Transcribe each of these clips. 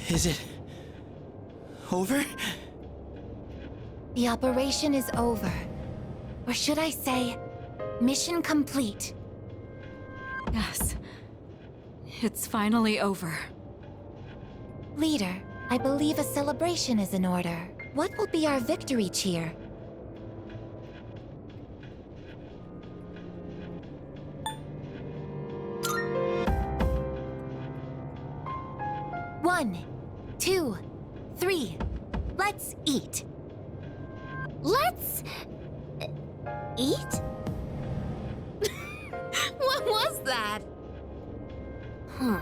Is it over? The operation is over. Or should I say, mission complete. Yes. It's finally over. Leader, I believe a celebration is in order. What will be our victory cheer? One, 2, 3. Let's eat. Let's... eat? What was that? Huh.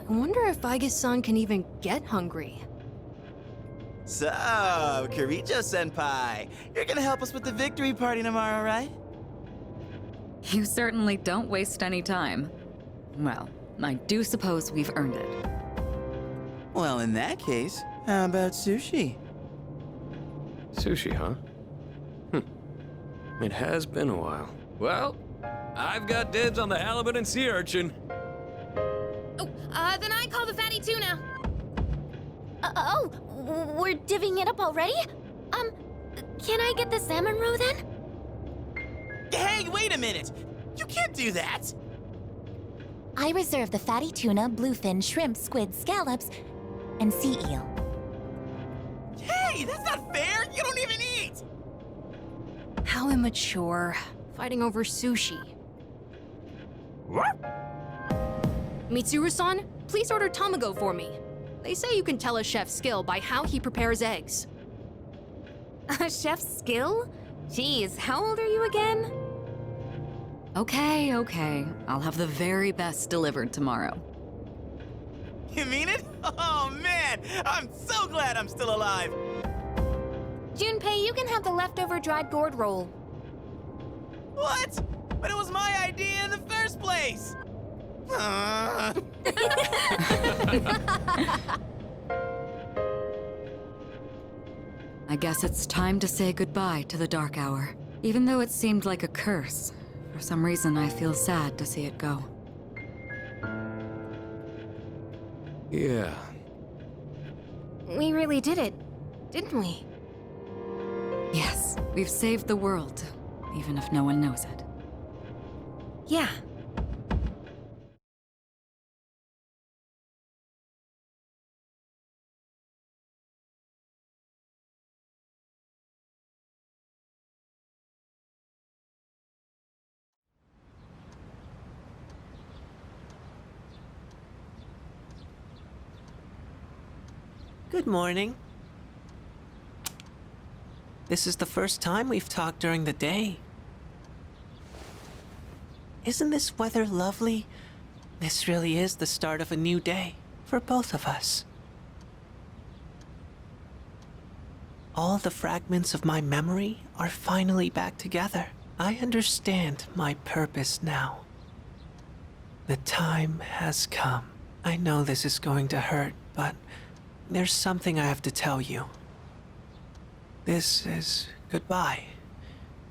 I wonder if Aigis-san can even get hungry. So, Kirijo-senpai, you're gonna help us with the victory party tomorrow, right? You certainly don't waste any time. Well, I do suppose we've earned it. Well, in that case, how about sushi? Sushi, huh? It has been a while. Well, I've got dibs on the halibut and sea urchin. Oh, then I call the fatty tuna. We're divvying it up already? Can I get the salmon roe then? Hey, wait a minute! You can't do that! I reserve the fatty tuna, bluefin, shrimp, squid, scallops, and sea eel. Hey, that's not fair! You don't even eat! How immature. Fighting over sushi. Mitsuru-san, please order tamago for me. They say you can tell a chef's skill by how he prepares eggs. A chef's skill? Jeez, how old are you again? Okay. I'll have the very best delivered tomorrow. You mean it? Oh man, I'm so glad I'm still alive! Junpei, you can have the leftover dried gourd roll. What? But it was my idea in the first place! I guess it's time to say goodbye to the Dark Hour. Even though it seemed like a curse, for some reason I feel sad to see it go. Yeah. We really did it, didn't we? Yes, we've saved the world, even if no one knows it. Yeah. Good morning. This is the first time we've talked during the day. Isn't this weather lovely? This really is the start of a new day for both of us. All the fragments of my memory are finally back together. I understand my purpose now. The time has come. I know this is going to hurt, but there's something I have to tell you. This is goodbye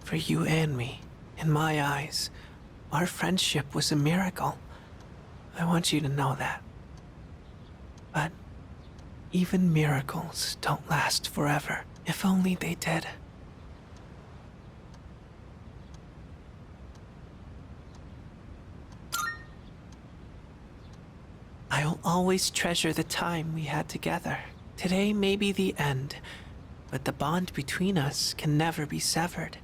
for you and me. In my eyes, our friendship was a miracle. I want you to know that. But even miracles don't last forever. If only they did. I'll always treasure the time we had together. Today may be the end, but the bond between us can never be severed.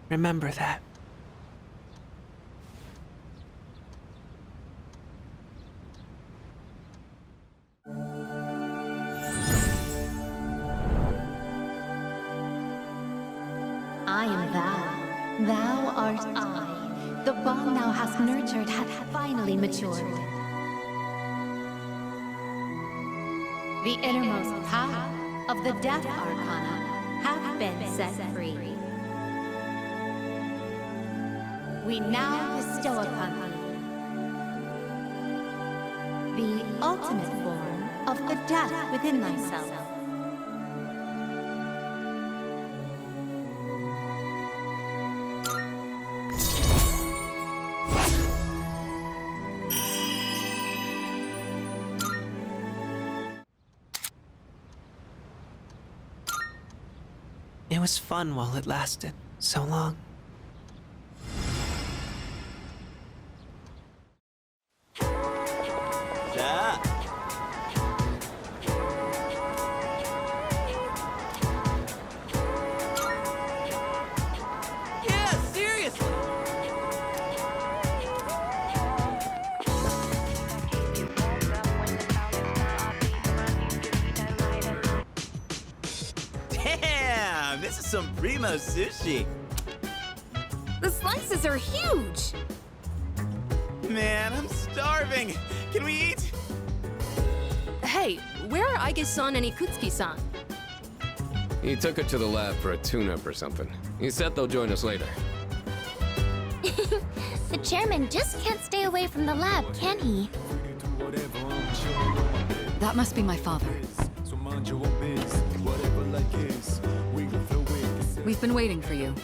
Remember that. I am thou. Thou art I. The bond thou hast nurtured hath finally matured. The innermost power of the Death Arcana hath been set free. We now bestow upon thee the ultimate form of the death within thyself. It was fun while it lasted so long. Yeah. Yeah, seriously. Damn, this is some primo sushi. The slices are huge. Man, I'm starving. Can we eat? Hey, where are Aige-san and Ikutsuki-san? He took her to the lab for a tune-up or something. He said they'll join us later. The chairman just can't stay away from the lab, can he? That must be my father. We've been waiting for you.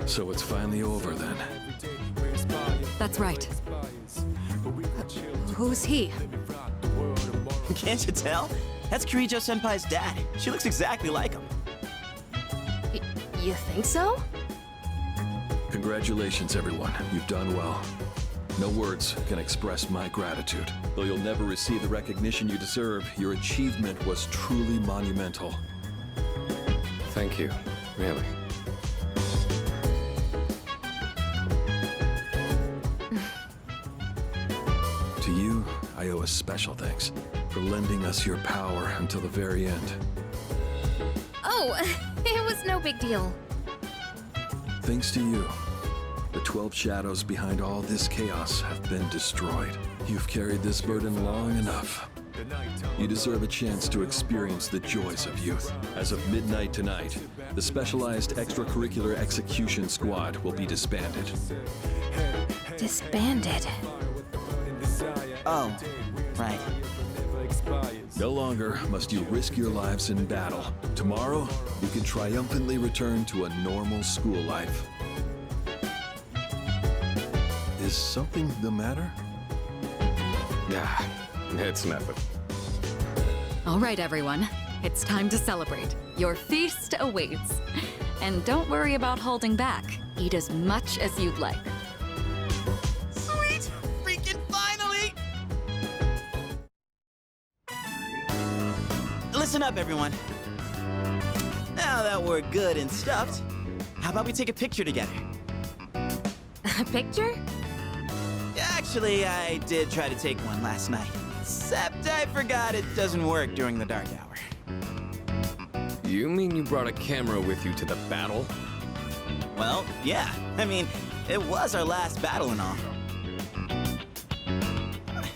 So it's finally over then. That's right. Who's he? Can't you tell? That's Kirijo-senpai's dad. She looks exactly like him. You think so? Congratulations, everyone. You've done well. No words can express my gratitude. Though you'll never receive the recognition you deserve, your achievement was truly monumental. Thank you, really. To you, I owe a special thanks for lending us your power until the very end. Oh, it was no big deal. Thanks to you, the 12 shadows behind all this chaos have been destroyed. You've carried this burden long enough. You deserve a chance to experience the joys of youth. As of midnight tonight, the specialized extracurricular execution squad will be disbanded. Disbanded. Oh, right. No longer must you risk your lives in battle. Tomorrow, you can triumphantly return to a normal school life. Is something the matter? Nah, it's nothing. All right, everyone. It's time to celebrate. Your feast awaits. And don't worry about holding back. Eat as much as you'd like. Sweet! Freaking finally! Listen up, everyone. Now that we're good and stuffed, how about we take a picture together? A picture? Actually, I did try to take one last night. Except I forgot it doesn't work during the dark hour. You mean you brought a camera with you to the battle? Well, yeah. I mean, it was our last battle and all.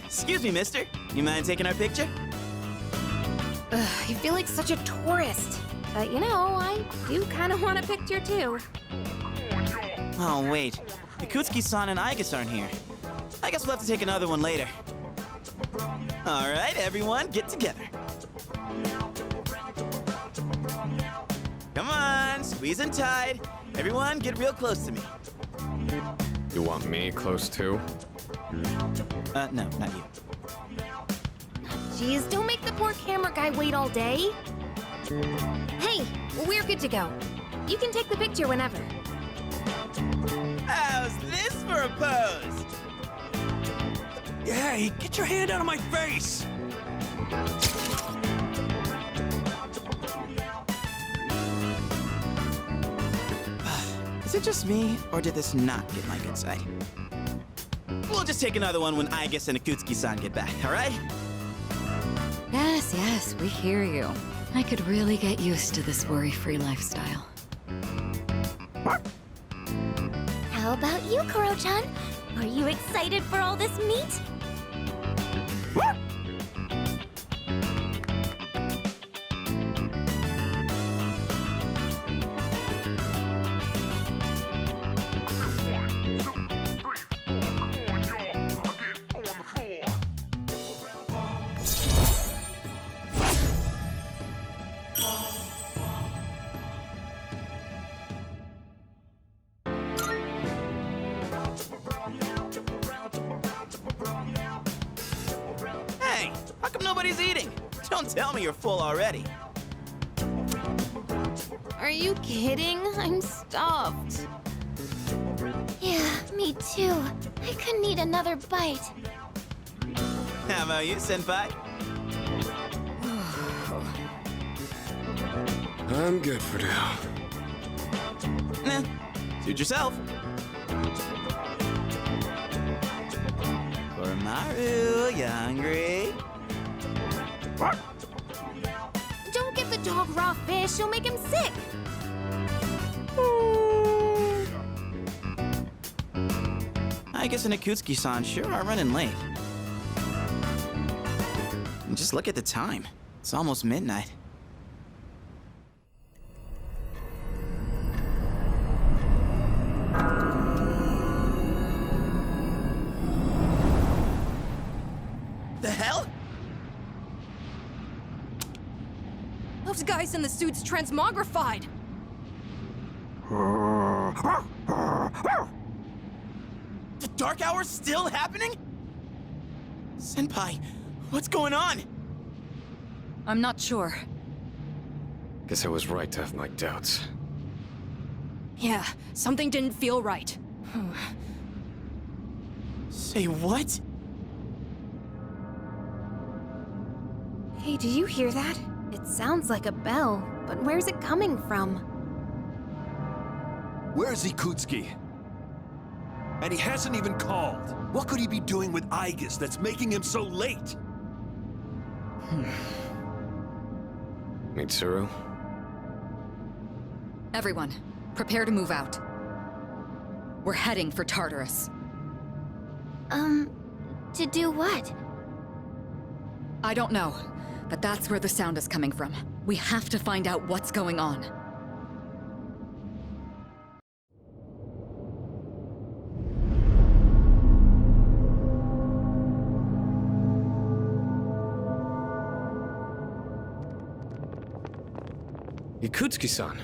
Excuse me, mister. You mind taking our picture? I feel like such a tourist. But you know, I do kind of want a picture too. Oh, wait. Ikutsuki-san and Aigus aren't here. I guess we'll have to take another one later. All right, everyone, get together. Come on, squeeze and tight. Everyone, get real close to me. You want me close too? No, not you. Jeez, don't make the poor camera guy wait all day. Hey, we're good to go. You can take the picture whenever. How's this for a pose? Hey, get your hand out of my face! Is it just me, or did this not get my good side? We'll just take another one when Aigus and Ikutsuki-san get back, all right? Yes, yes, we hear you. I could really get used to this worry-free lifestyle. How about you, Koro-chan? Are you excited for all this meat? Hey, how come nobody's eating? Don't tell me you're full already. Are you kidding? I'm stuffed. Yeah, me too. I could need another bite. How about you, Senpai? I'm good for now. Nah, suit yourself. Maru, you hungry? Don't give the dog raw fish, you'll make him sick. I guess and Akutsuki-san sure are running late. And just look at the time. It's almost midnight. The hell? Those guys in the suits transmogrified. The Dark Hour's still happening? Senpai, what's going on? I'm not sure. Guess I was right to have my doubts. Yeah, something didn't feel right. Say what? Hey, did you hear that? It sounds like a bell, but where's it coming from? Where's Ikutsuki? And he hasn't even called. What could he be doing with Aigis that's making him so late? Mitsuru? Everyone, prepare to move out. We're heading for Tartarus. To do what? I don't know, but that's where the sound is coming from. We have to find out what's going on. Ikutsuki-san.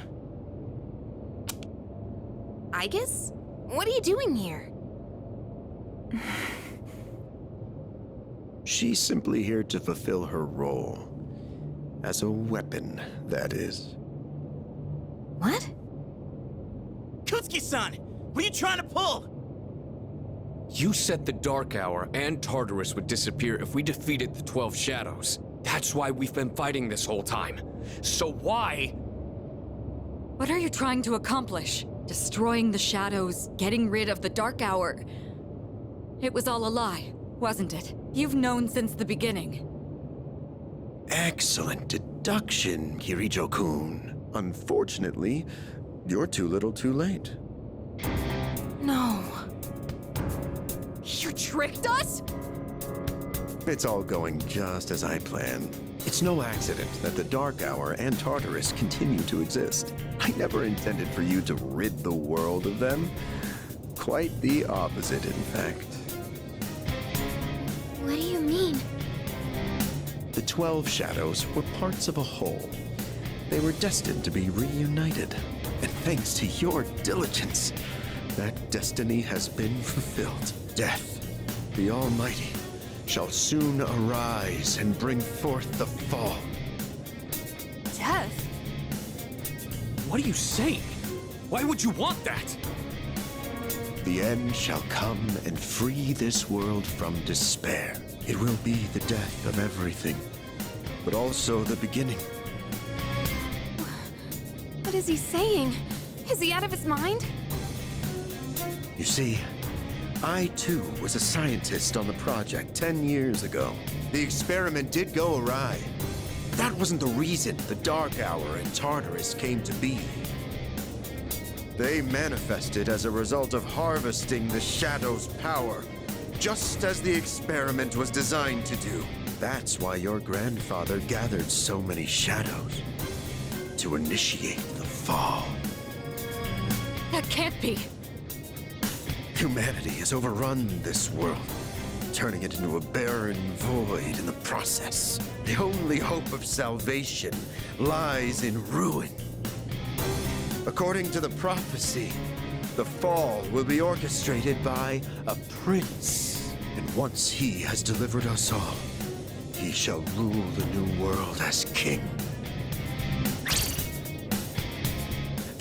Aigis? What are you doing here? She's simply here to fulfill her role. As a weapon, that is. What? Kutsuki-san, what are you trying to pull? You said the Dark Hour and Tartarus would disappear if we defeated the 12 Shadows. That's why we've been fighting this whole time. So why? What are you trying to accomplish? Destroying the shadows, getting rid of the Dark Hour. It was all a lie, wasn't it? You've known since the beginning. Excellent deduction, Kirijo-kun. Unfortunately, you're too little too late. No. You tricked us? It's all going just as I planned. It's no accident that the Dark Hour and Tartarus continue to exist. I never intended for you to rid the world of them. Quite the opposite, in fact. What do you mean? The 12 Shadows were parts of a whole. They were destined to be reunited. And thanks to your diligence, that destiny has been fulfilled. Death, the Almighty, shall soon arise and bring forth the fall. Death? What are you saying? Why would you want that? The end shall come and free this world from despair. It will be the death of everything, but also the beginning. What is he saying? Is he out of his mind? You see, I too was a scientist on the project 10 years ago. The experiment did go awry. That wasn't the reason the Dark Hour and Tartarus came to be. They manifested as a result of harvesting the Shadow's power, just as the experiment was designed to do. That's why your grandfather gathered so many shadows, to initiate the fall. That can't be. Humanity has overrun this world, turning it into a barren void in the process. The only hope of salvation lies in ruin. According to the prophecy, the fall will be orchestrated by a prince. And once he has delivered us all, he shall rule the new world as king.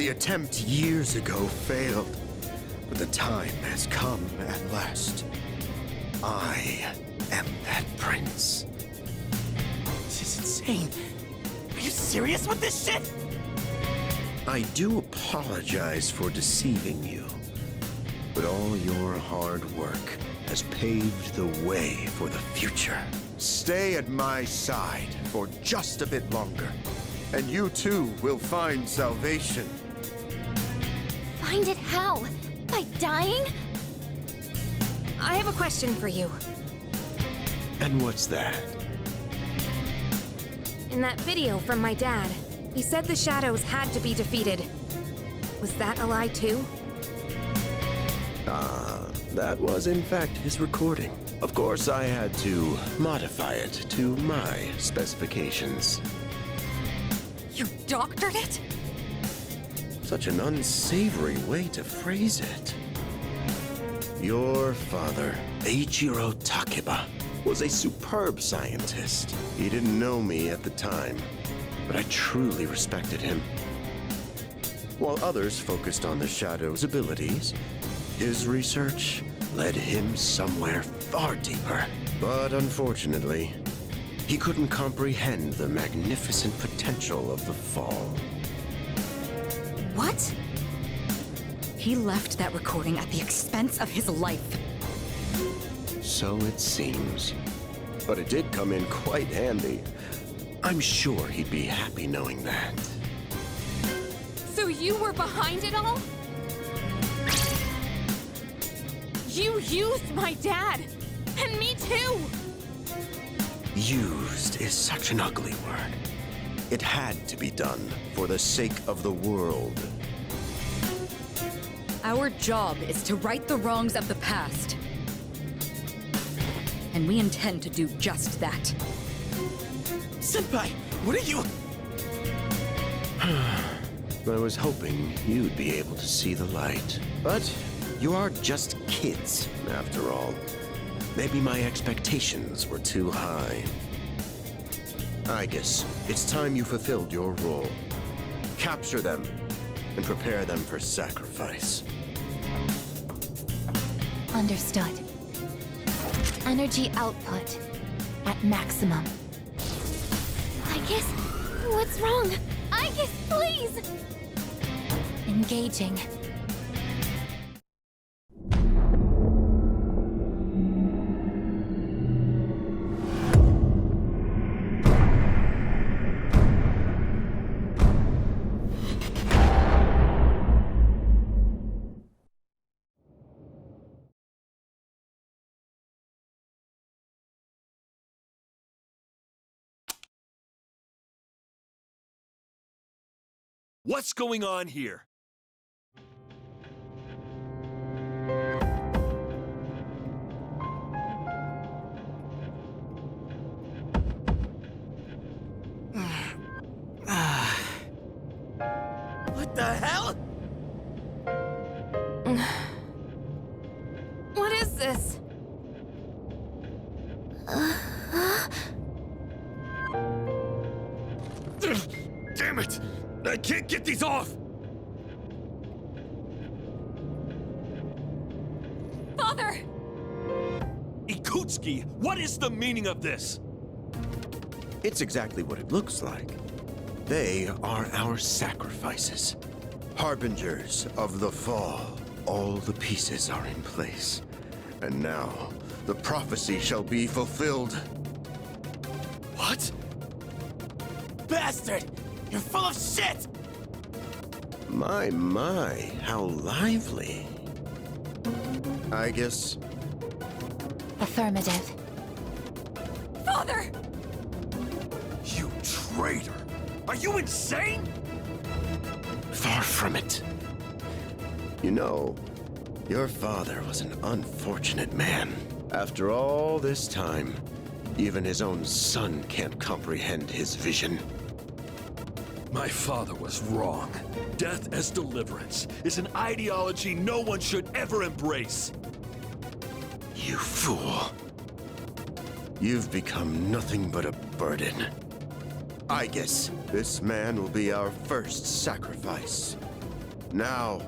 The attempt years ago failed, but the time has come at last. I am that prince. This is insane. Are you serious with this shit? I do apologize for deceiving you, but all your hard work has paved the way for the future. Stay at my side for just a bit longer, and you too will find salvation. Find it how? By dying? I have a question for you. And what's that? In that video from my dad, he said the shadows had to be defeated. Was that a lie too? That was in fact his recording. Of course, I had to modify it to my specifications. You doctored it? Such an unsavory way to phrase it. Your father, Eiichiro Takeba, was a superb scientist. He didn't know me at the time, but I truly respected him. While others focused on the Shadow's abilities, his research led him somewhere far deeper. But unfortunately, he couldn't comprehend the magnificent potential of the Fall. What? He left that recording at the expense of his life. So it seems. But it did come in quite handy. I'm sure he'd be happy knowing that. So you were behind it all? You used my dad! And me too! Used is such an ugly word. It had to be done for the sake of the world. Our job is to right the wrongs of the past. And we intend to do just that. Senpai, what are you? I was hoping you'd be able to see the light. But you are just kids, after all. Maybe my expectations were too high. I guess it's time you fulfilled your role. Capture them and prepare them for sacrifice. Understood. Energy output at maximum. Aigis, what's wrong? Aigis, please! Engaging. What's going on here? What the hell? What is this? Damn it! I can't get these off! Father! Ikutsuki, what is the meaning of this? It's exactly what it looks like. They are our sacrifices. Harbingers of the Fall. All the pieces are in place. And now, the prophecy shall be fulfilled. What? Bastard! You're full of shit! My, how lively. I guess. Affirmative. Father! You traitor! Are you insane? Far from it. You know, your father was an unfortunate man. After all this time, even his own son can't comprehend his vision. My father was wrong. Death as deliverance is an ideology no one should ever embrace. You fool. You've become nothing but a burden. I guess this man will be our first sacrifice. Now,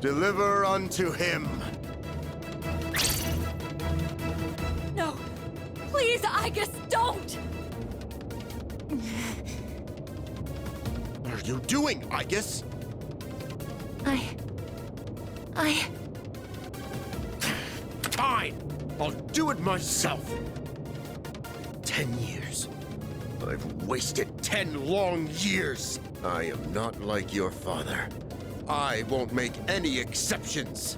deliver unto him. No! Please, Aigis, don't! What are you doing, Aigis? Fine! I'll do it myself. 10 years. I've wasted 10 long years. I am not like your father. I won't make any exceptions.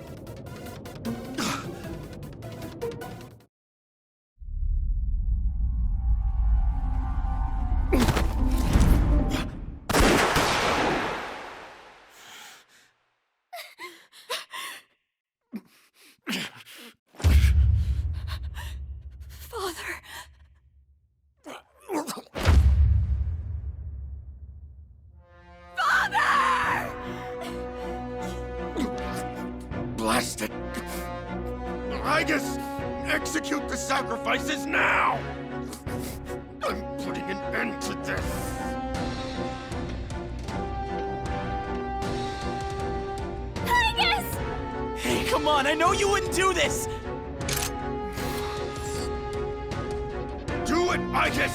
Blast it! Aigis! Execute the sacrifices now! I'm putting an end to this! Aigis! Hey, come on, I know you wouldn't do this! Do it, Aigis!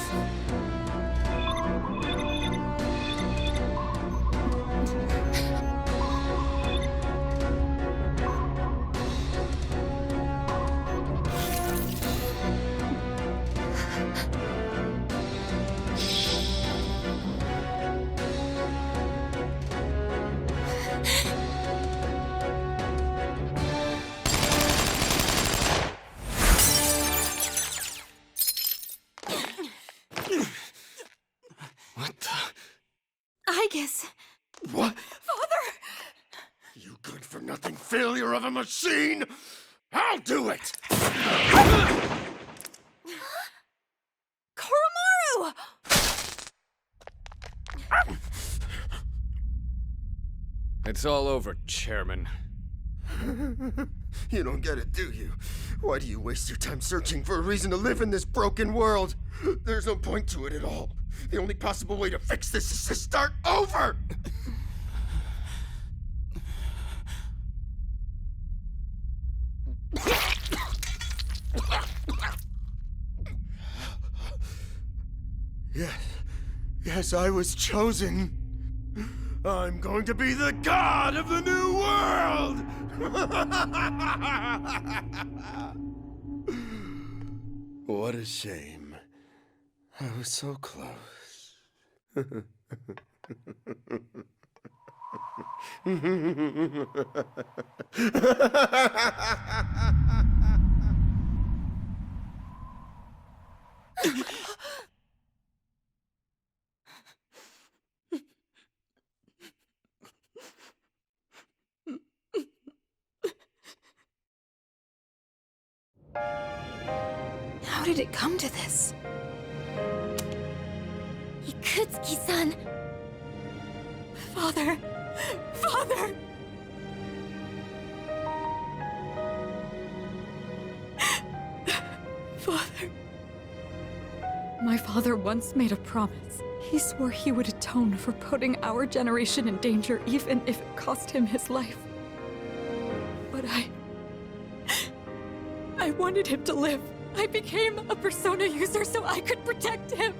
Aigis! What? Father! You good-for-nothing failure of a machine! I'll do it! Koromaru! It's all over, Chairman. You don't get it, do you? Why do you waste your time searching for a reason to live in this broken world? There's no point to it at all. The only possible way to fix this is to start over! Yes, I was chosen. I'm going to be the god of the new world! What a shame. I was so close. How did it come to this? Ikutsuki-san! Father! Father! Father. My father once made a promise. He swore he would atone for putting our generation in danger, even if it cost him his life. But I wanted him to live. I became a Persona user so I could protect him.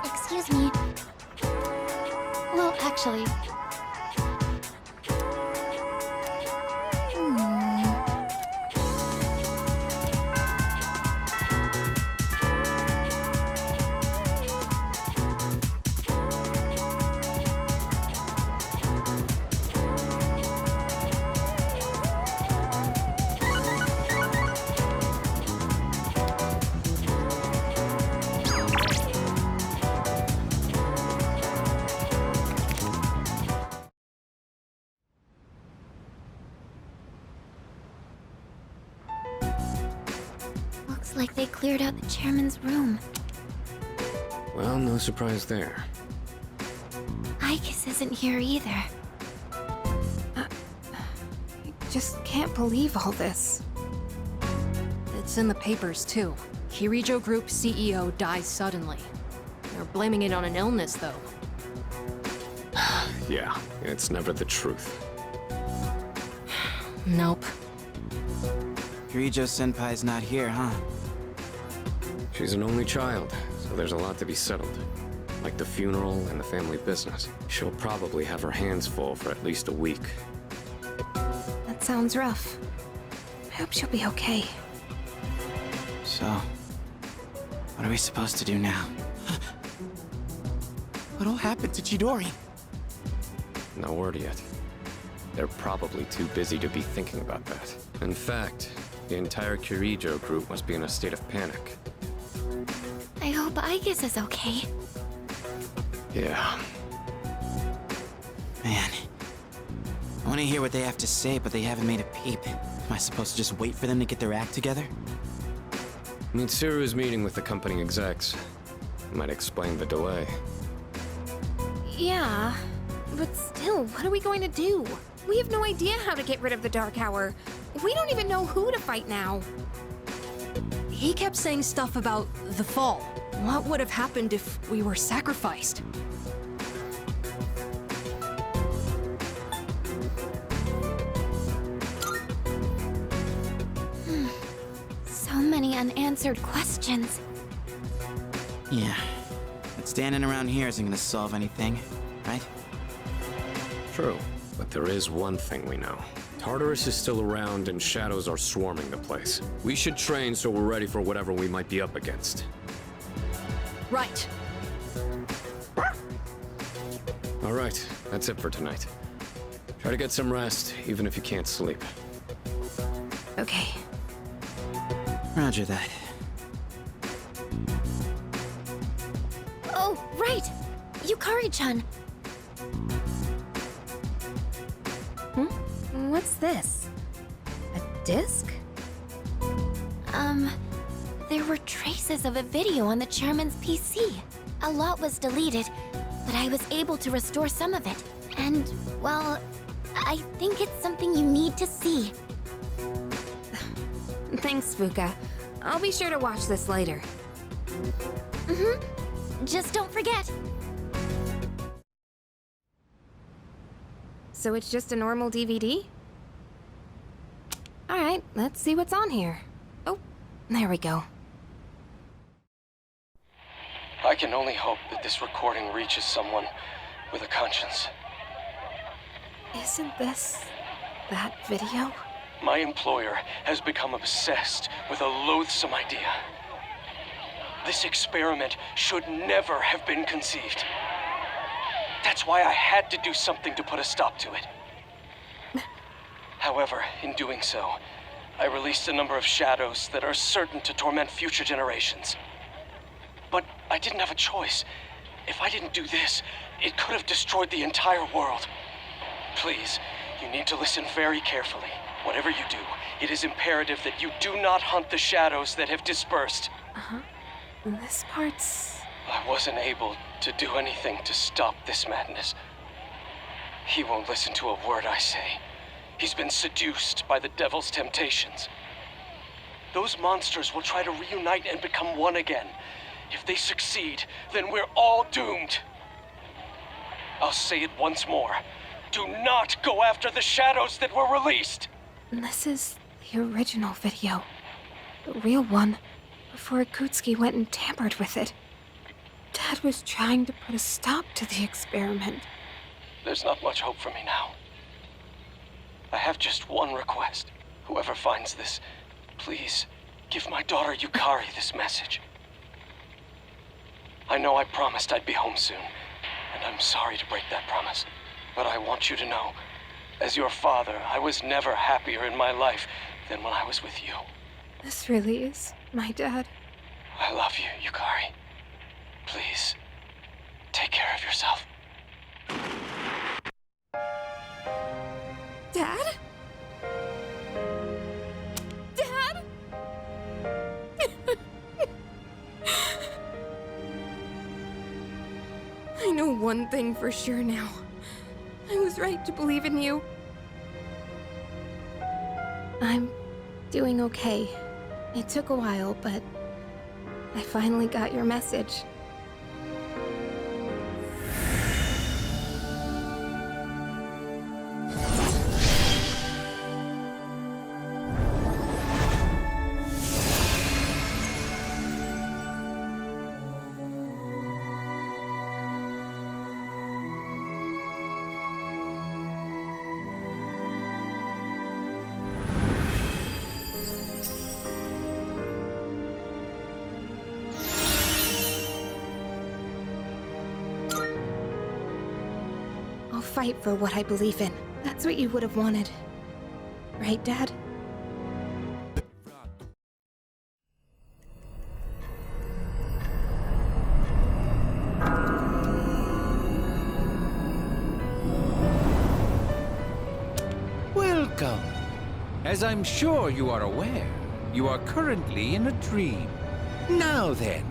Excuse me. Well, actually... Looks like they cleared out the chairman's room. Well, no surprise there. Aigis isn't here either. I just can't believe all this. It's in the papers, too. Kirijo Group CEO dies suddenly. They're blaming it on an illness, though. Yeah, it's never the truth. Nope. Kirijo Senpai's not here, huh? She's an only child, so there's a lot to be settled. Like the funeral and the family business. She'll probably have her hands full for at least a week. That sounds rough. I hope she'll be okay. So, what are we supposed to do now? What all happened to Chidori? No word yet. They're probably too busy to be thinking about that. In fact, the entire Kirijo group must be in a state of panic. I hope Aigis is okay. Yeah. Man, I want to hear what they have to say, but they haven't made a peep. Am I supposed to just wait for them to get their act together? Mitsuru's meeting with the company execs. Might explain the delay. Yeah, but still, what are we going to do? We have no idea how to get rid of the Dark Hour. We don't even know who to fight now. He kept saying stuff about the fall. What would have happened if we were sacrificed? So many unanswered questions. Yeah. But standing around here isn't gonna solve anything, right? True, but there is one thing we know. Tartarus is still around and shadows are swarming the place. We should train so we're ready for whatever we might be up against. Right. All right, that's it for tonight. Try to get some rest, even if you can't sleep. Okay. Roger that. Oh, right! Yukari-chan. What's this? A disc? There were traces of a video on the chairman's PC. A lot was deleted, but I was able to restore some of it. And, well, I think it's something you need to see. Thanks, Fuka. I'll be sure to watch this later. Just don't forget. So it's just a normal DVD? Alright, let's see what's on here. Oh, there we go. I can only hope that this recording reaches someone with a conscience. Isn't this that video? My employer has become obsessed with a loathsome idea. This experiment should never have been conceived. That's why I had to do something to put a stop to it. However, in doing so, I released a number of shadows that are certain to torment future generations. But I didn't have a choice. If I didn't do this, it could have destroyed the entire world. Please, you need to listen very carefully. Whatever you do, it is imperative that you do not hunt the shadows that have dispersed. This part's... I wasn't able to do anything to stop this madness. He won't listen to a word I say. He's been seduced by the devil's temptations. Those monsters will try to reunite and become one again. If they succeed, then we're all doomed. I'll say it once more. Do not go after the shadows that were released! This is the original video. The real one, before Akutsuki went and tampered with it. Dad was trying to put a stop to the experiment. There's not much hope for me now. I have just one request. Whoever finds this, please give my daughter Yukari this message. I know I promised I'd be home soon, and I'm sorry to break that promise. But I want you to know, as your father, I was never happier in my life than when I was with you. This really is my dad. I love you, Yukari. Please, take care of yourself. Dad? Dad? one thing for sure now. I was right to believe in you. I'm doing okay. It took a while, but I finally got your message. I'll fight for what I believe in. That's what you would have wanted. Right, Dad? Welcome. As I'm sure you are aware, you are currently in a dream. Now then,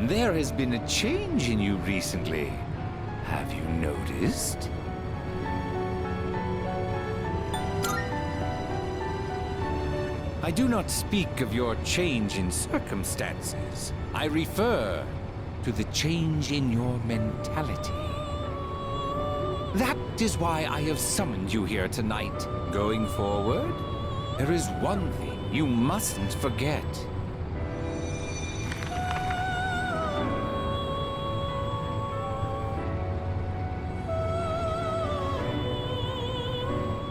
there has been a change in you recently. Have you noticed? I do not speak of your change in circumstances. I refer to the change in your mentality. That is why I have summoned you here tonight. Going forward, there is one thing you mustn't forget.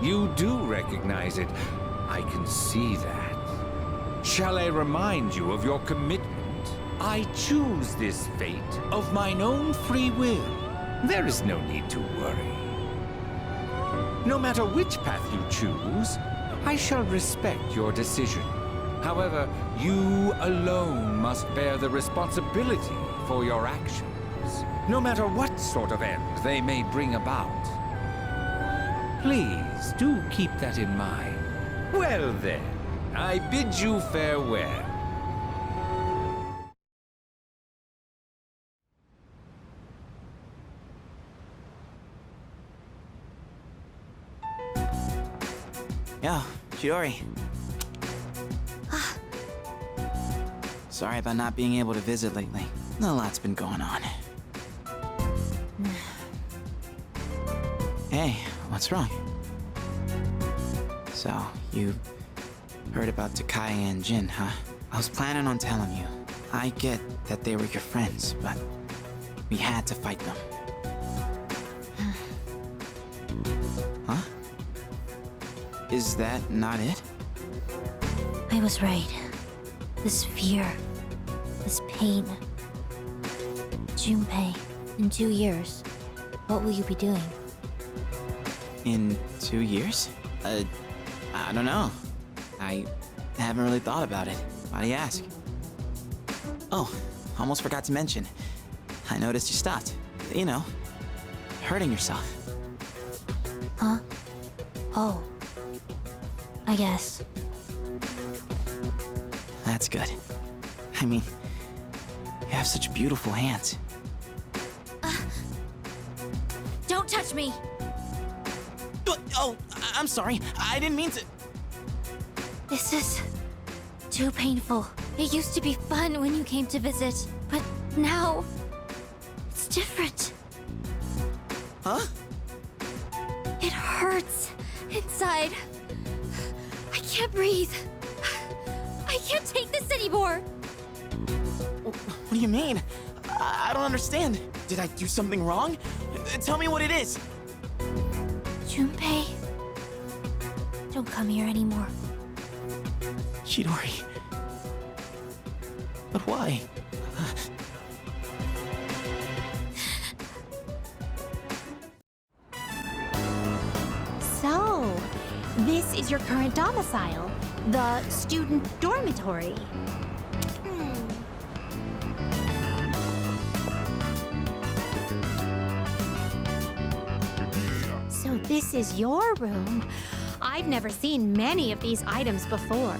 You do recognize it. I can see that. Shall I remind you of your commitment? I choose this fate of mine own free will. There is no need to worry. No matter which path you choose, I shall respect your decision. However, you alone must bear the responsibility for your actions, no matter what sort of end they may bring about. Please do keep that in mind. Well then, I bid you farewell. Yo, Chidori. Sorry about not being able to visit lately. A lot's been going on. Hey, what's wrong? So, you heard about Takaya and Jin, huh? I was planning on telling you. I get that they were your friends, but we had to fight them. Huh? Is that not it? I was right. This fear, this pain. Junpei, in 2 years, what will you be doing? In 2 years? I don't know. I haven't really thought about it. Why do you ask? Oh, almost forgot to mention. I noticed you stopped. You know, hurting yourself. Huh? Oh. I guess. That's good. I mean, you have such beautiful hands. Don't touch me! Oh, I'm sorry. I didn't mean to. This is too painful. It used to be fun when you came to visit, but now it's different. Huh? It hurts inside. I can't breathe. I can't take this anymore. What do you mean? I don't understand. Did I do something wrong? Tell me what it is. Junpei, don't come here anymore. Chidori. But why? So, this is your current domicile, the student dormitory. So this is your room. I've never seen many of these items before.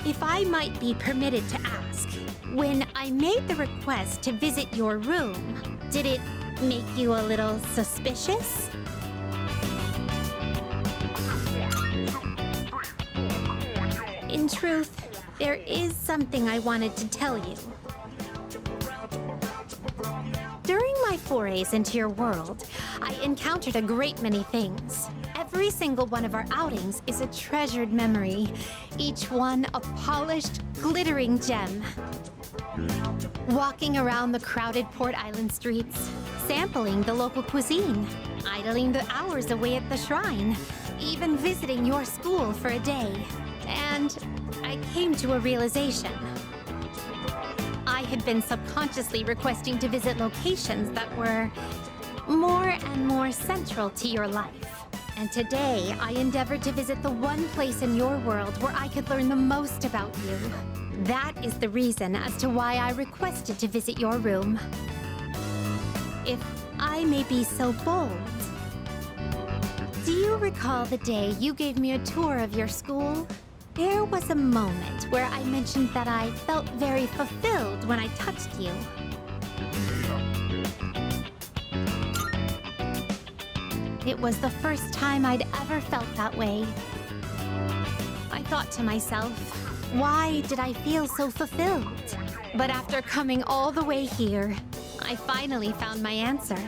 If I might be permitted to ask, when I made the request to visit your room. Did it make you a little suspicious? In truth, there is something I wanted to tell you. During my forays into your world, I encountered a great many things. Every single one of our outings is a treasured memory, each one a polished, glittering gem. Walking around the crowded Port Island streets, sampling the local cuisine, idling the hours away at the shrine, even visiting your school for a day. And I came to a realization. I had been subconsciously requesting to visit locations that were more and more central to your life. And today, I endeavored to visit the one place in your world where I could learn the most about you. That is the reason as to why I requested to visit your room. If I may be so bold, do you recall the day you gave me a tour of your school? There was a moment where I mentioned that I felt very fulfilled when I touched you. It was the first time I'd ever felt that way. I thought to myself, why did I feel so fulfilled? But after coming all the way here, I finally found my answer.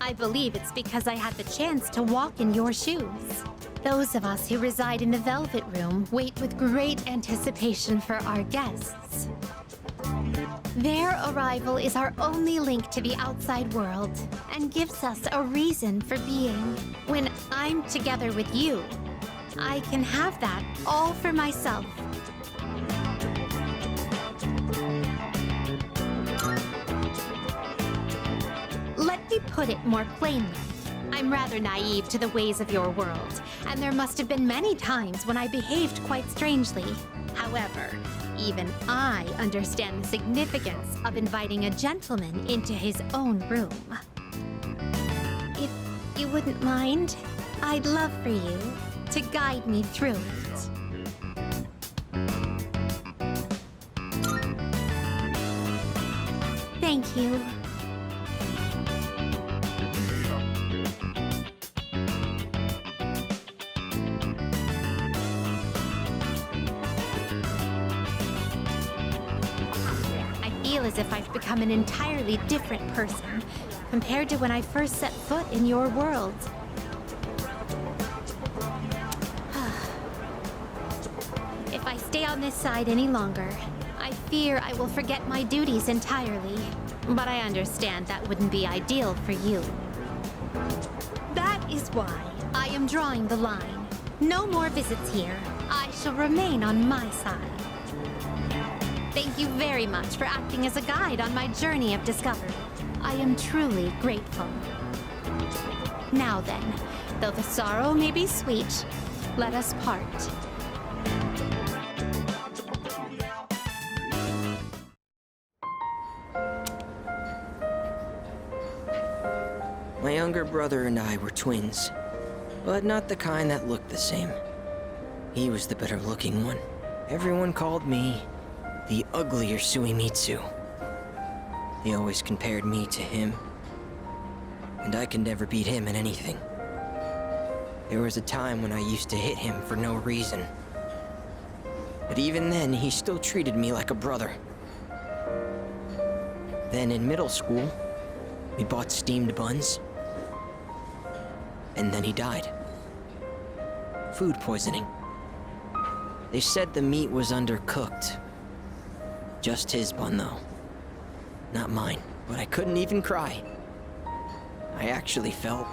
I believe it's because I had the chance to walk in your shoes. Those of us who reside in the Velvet Room wait with great anticipation for our guests. Their arrival is our only link to the outside world and gives us a reason for being. When I'm together with you, I can have that all for myself. Let me put it more plainly. I'm rather naive to the ways of your world, and there must have been many times when I behaved quite strangely. However, even I understand the significance of inviting a gentleman into his own room. If you wouldn't mind, I'd love for you to guide me through it. Thank you. As if I've become an entirely different person compared to when I first set foot in your world. If I stay on this side any longer, I fear I will forget my duties entirely. But I understand that wouldn't be ideal for you. That is why I am drawing the line. No more visits here. I shall remain on my side. Thank you very much for acting as a guide on my journey of discovery. I am truly grateful. Now then, though the sorrow may be sweet, let us part. My younger brother and I were twins, but not the kind that looked the same. He was the better-looking one. Everyone called me the uglier Suimitsu. They always compared me to him, and I could never beat him in anything. There was a time when I used to hit him for no reason. But even then, he still treated me like a brother. Then in middle school, we bought steamed buns, and then he died. Food poisoning. They said the meat was undercooked. Just his bun, though. Not mine, but I couldn't even cry. I actually felt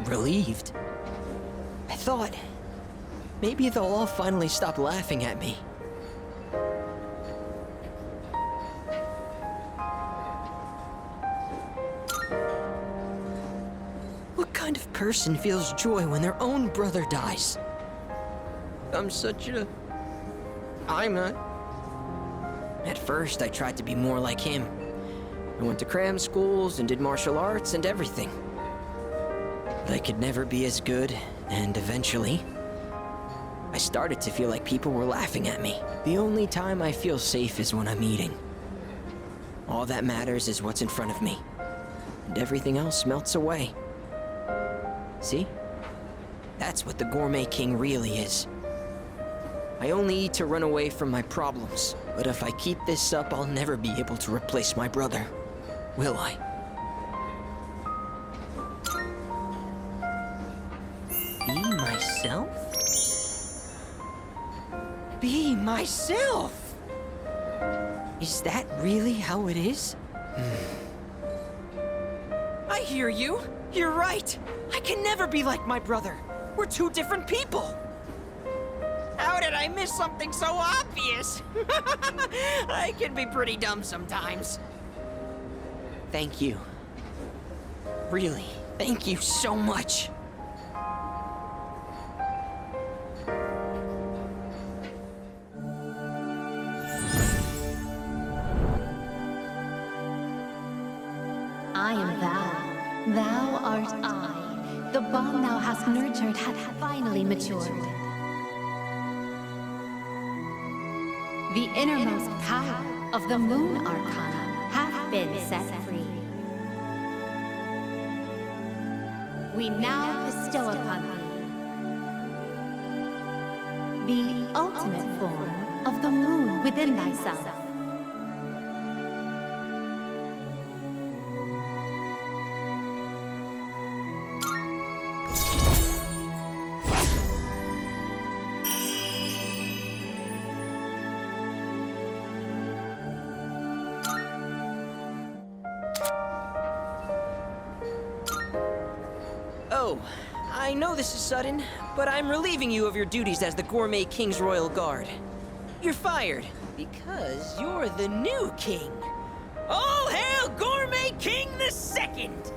relieved. I thought maybe they'll all finally stop laughing at me. What kind of person feels joy when their own brother dies? I'm not. At first, I tried to be more like him. I went to cram schools and did martial arts and everything. But I could never be as good, and eventually, I started to feel like people were laughing at me. The only time I feel safe is when I'm eating. All that matters is what's in front of me, and everything else melts away. See? That's what the Gourmet King really is. I only eat to run away from my problems, but if I keep this up, I'll never be able to replace my brother. Will I? Be myself? Be myself! Is that really how it is? I hear you. You're right. I can never be like my brother. We're two different people. How did I miss something so obvious? I can be pretty dumb sometimes. Thank you. Really, thank you so much. I am thou. Thou art I. The bond thou hast nurtured hath finally matured. The innermost power of the Moon Arcana hath been set free. We now bestow upon thee the ultimate form of the moon within thyself. Oh, I know this is sudden, but I'm relieving you of your duties as the Gourmet King's Royal Guard. You're fired, because you're the new king. All hail Gourmet King the Second!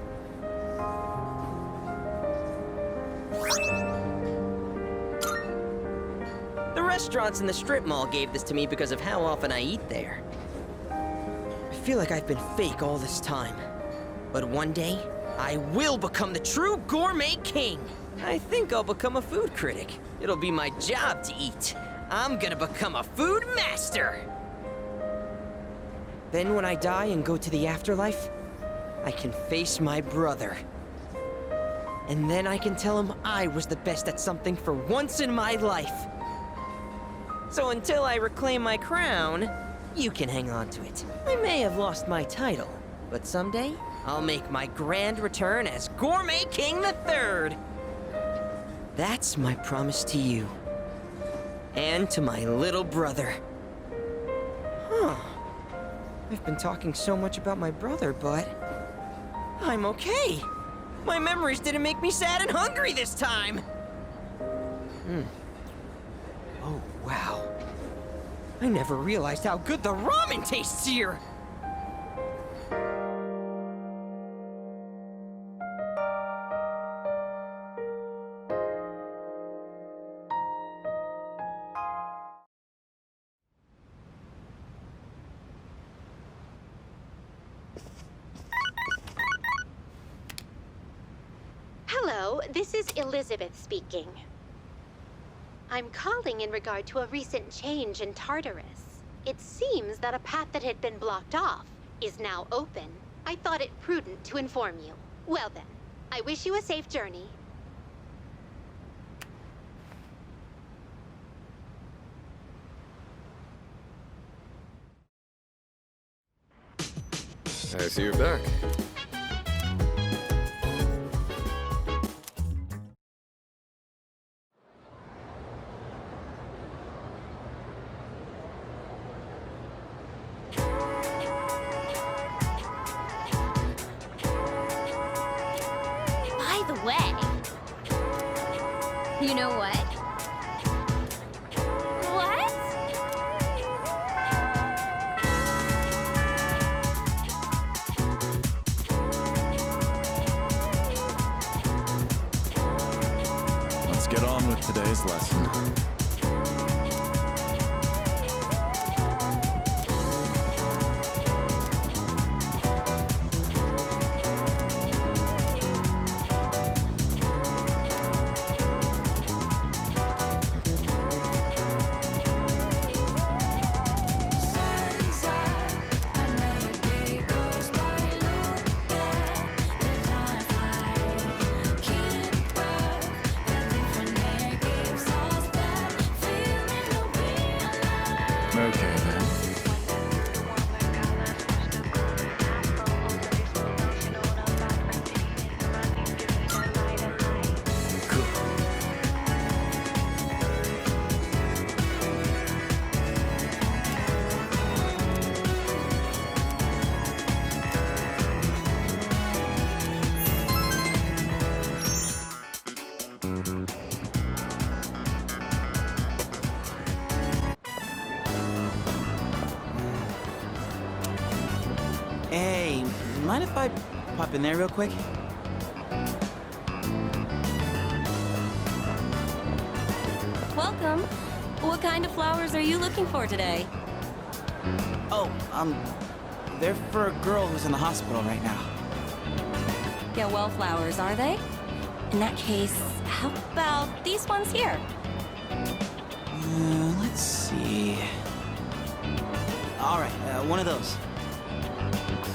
The restaurants in the strip mall gave this to me because of how often I eat there. I feel like I've been fake all this time, but one day, I will become the true Gourmet King. I think I'll become a food critic. It'll be my job to eat. I'm gonna become a food master. Then when I die and go to the afterlife, I can face my brother. And then I can tell him I was the best at something for once in my life. So until I reclaim my crown, you can hang on to it. I may have lost my title, but someday, I'll make my grand return as Gourmet King III. That's my promise to you. And to my little brother. Huh. I've been talking so much about my brother, but I'm okay. My memories didn't make me sad and hungry this time. Oh, wow. I never realized how good the ramen tastes here. Hello, this is Elizabeth speaking. I'm calling in regard to a recent change in Tartarus. It seems that a path that had been blocked off is now open. I thought it prudent to inform you. Well then, I wish you a safe journey. I see you're back. By the way, you know what? What? Let's get on with today's lesson. mind if I pop in there real quick? Welcome. What kind of flowers are you looking for today? Oh, they're for a girl who's in the hospital right now. Yeah, well flowers, are they? In that case, how about these ones here? Let's see. All right, one of those.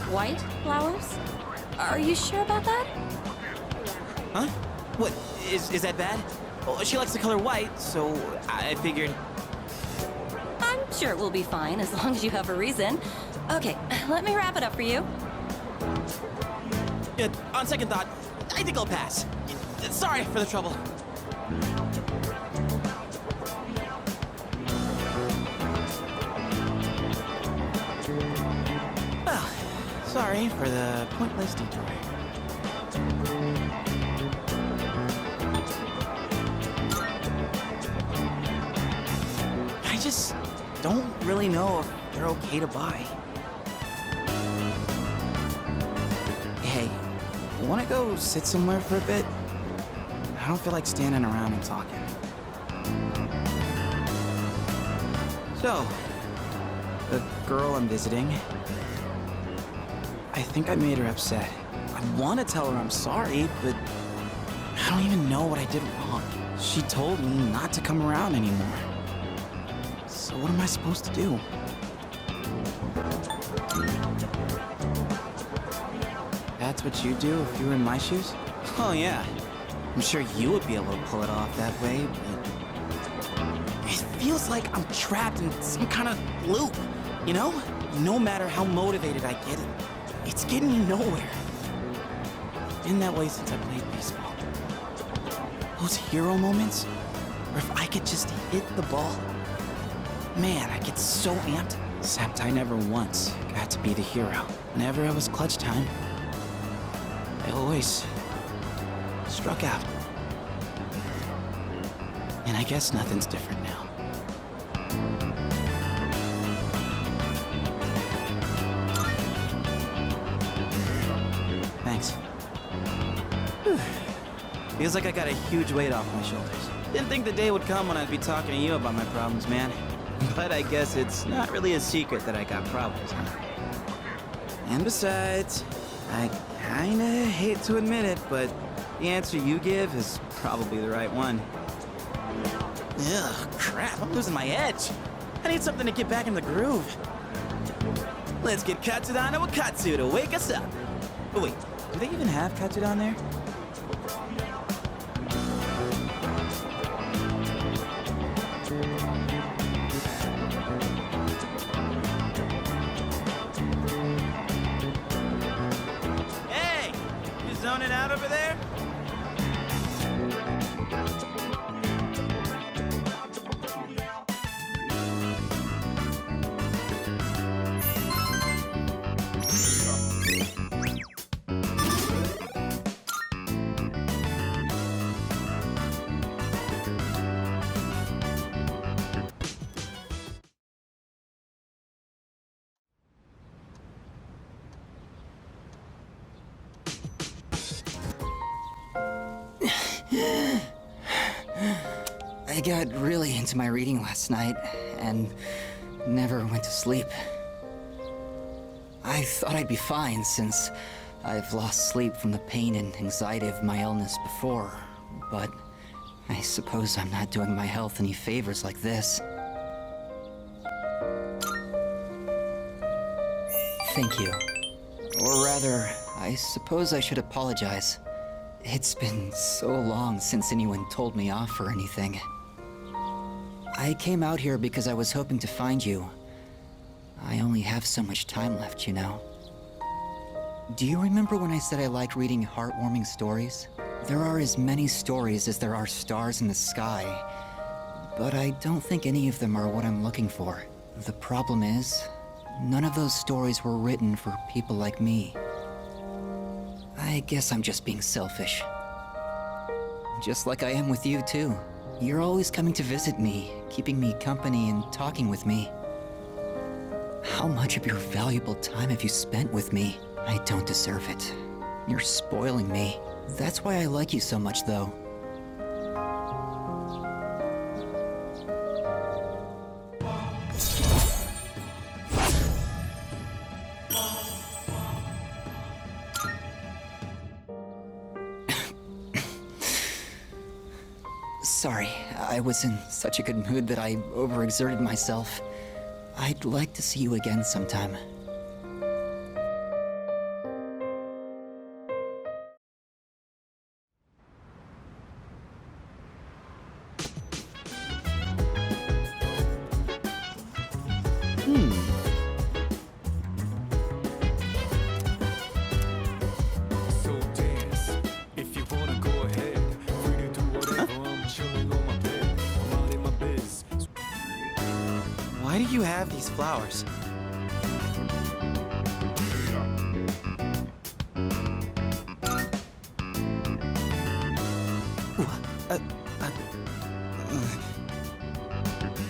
White flowers? Are you sure about that? Huh? What, is that bad? Well, she likes the color white, so I figured... I'm sure it will be fine as long as you have a reason. Okay, let me wrap it up for you. On second thought, I think I'll pass. Sorry for the trouble. Well, sorry for the pointless detour. I just don't really know if they're okay to buy. Hey, wanna go sit somewhere for a bit? I don't feel like standing around and talking. So, the girl I'm visiting, I think I made her upset. I want to tell her I'm sorry, but I don't even know what I did wrong. She told me not to come around anymore. So what am I supposed to do? That's what you'd do if you were in my shoes? Oh yeah. I'm sure you would be able to pull it off that way, but... It feels like I'm trapped in some kind of loop, you know? No matter how motivated I get, it's getting me nowhere. Been that way since I played baseball. Those hero moments, where if I could just hit the ball, man, I get so amped. Except I never once got to be the hero. Whenever it was clutch time, I always struck out. And I guess nothing's different now. Thanks. Whew. Feels like I got a huge weight off my shoulders. Didn't think the day would come when I'd be talking to you about my problems, man. But I guess it's not really a secret that I got problems, huh? And besides, I kinda hate to admit it, but the answer you give is probably the right one. Ugh, crap, I'm losing my edge. I need something to get back in the groove. Let's get Katsudan to Wakatsu to wake us up. Oh wait, do they even have Katsudan there? Hey, you zoning out over there? I got really into my reading last night and never went to sleep. I thought I'd be fine since I've lost sleep from the pain and anxiety of my illness before, but I suppose I'm not doing my health any favors like this. Thank you. Or rather, I suppose I should apologize. It's been so long since anyone told me off or anything. I came out here because I was hoping to find you. I only have so much time left, you know. Do you remember when I said I liked reading heartwarming stories? There are as many stories as there are stars in the sky, but I don't think any of them are what I'm looking for. The problem is, none of those stories were written for people like me. I guess I'm just being selfish. Just like I am with you, too. You're always coming to visit me, keeping me company and talking with me. How much of your valuable time have you spent with me? I don't deserve it. You're spoiling me. That's why I like you so much, though. Sorry, I was in such a good mood that I overexerted myself. I'd like to see you again sometime. So dance, if you wanna go ahead. Free to do whatever, I'm chilling on my bed. I'm out in my biz. Why do you have these flowers?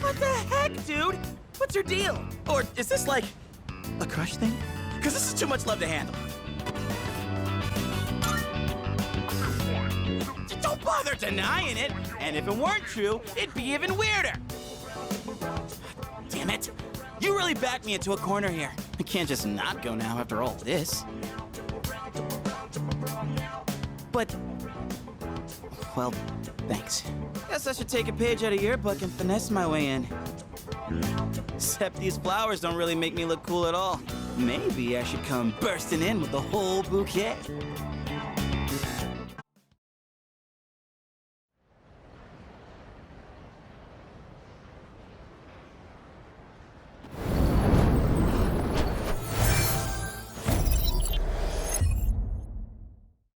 What the heck, dude? What's your deal? Or is this like a crush thing? Because this is too much love to handle. Don't bother denying it. And if it weren't true, it'd be even weirder. Damn it. You really backed me into a corner here. I can't just not go now after all this. But, well, thanks. Guess I should take a page out of your book and finesse my way in. Except these flowers don't really make me look cool at all. Maybe I should come bursting in with the whole bouquet.